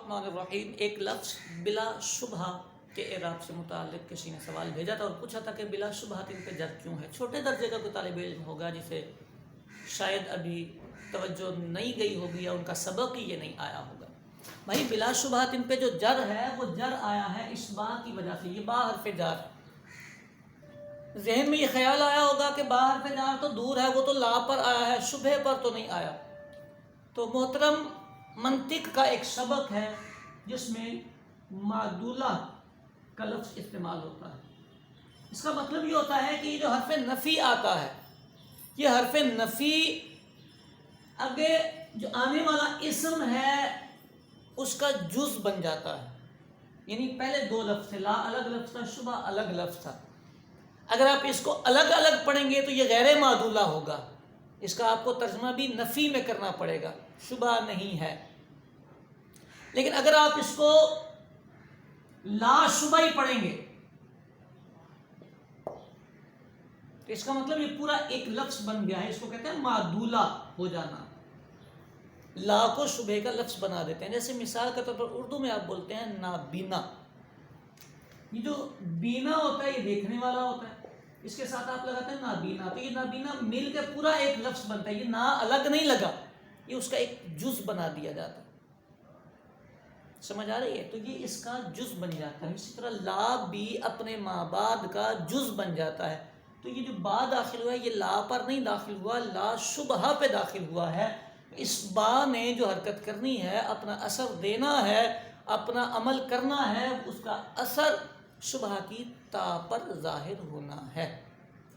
الرحمن الرحیم. ایک لفظ بلا شبہ کے اعراب سے متعلق کسی نے سوال بھیجا تھا اور پوچھا تھا کہ بلا شبہ ان پہ جر کیوں ہے. چھوٹے درجے کا کوئی طالب علم ہوگا جسے شاید ابھی توجہ نہیں گئی ہوگی یا ان کا سبق ہی یہ نہیں آیا ہوگا. بھائی بلا شبہ ان پہ جو جر ہے وہ جر آیا ہے اس با کی وجہ سے. یہ با حرف جار. ذہن میں یہ خیال آیا ہوگا کہ با حرف جار تو دور ہے, وہ تو لا پر آیا ہے, شبہ پر تو نہیں آیا. تو محترم منطق کا ایک سبق ہے جس میں معدولہ کا لفظ استعمال ہوتا ہے. اس کا مطلب یہ ہوتا ہے کہ یہ جو حرف نفی آتا ہے, یہ حرف نفی آگے جو آنے والا اسم ہے اس کا جز بن جاتا ہے. یعنی پہلے دو لفظ تھے, لا الگ لفظ تھا, شبہ الگ لفظ تھا. اگر آپ اس کو الگ الگ پڑھیں گے تو یہ غیر معدولہ ہوگا. اس کا آپ کو ترجمہ بھی نفی میں کرنا پڑے گا, شبہ نہیں ہے. لیکن اگر آپ اس کو لا شبہ ہی پڑھیں گے تو اس کا مطلب یہ پورا ایک لفظ بن گیا ہے. اس کو کہتے ہیں معدولہ ہو جانا. لا کو شبہ کا لفظ بنا دیتے ہیں. جیسے مثال کے طور پر اردو میں آپ بولتے ہیں نابینا. یہ جو بینا ہوتا ہے یہ دیکھنے والا ہوتا ہے, اس کے ساتھ آپ لگاتے ہیں نابینا, تو یہ نابینا مل کے پورا ایک لفظ بنتا ہے. یہ نا الگ نہیں لگا, یہ اس کا ایک جز بنا دیا جاتا ہے. سمجھ آ رہی ہے؟ تو یہ اس کا جز بن جاتا ہے. اسی طرح لا بھی اپنے ماں بعد کا جز بن جاتا ہے. تو یہ جو با داخل ہوا ہے یہ لا پر نہیں داخل ہوا, لا شبہ پہ داخل ہوا ہے. اس با نے جو حرکت کرنی ہے, اپنا اثر دینا ہے, اپنا عمل کرنا ہے, اس کا اثر شبہ کی تا پر ظاہر ہونا ہے.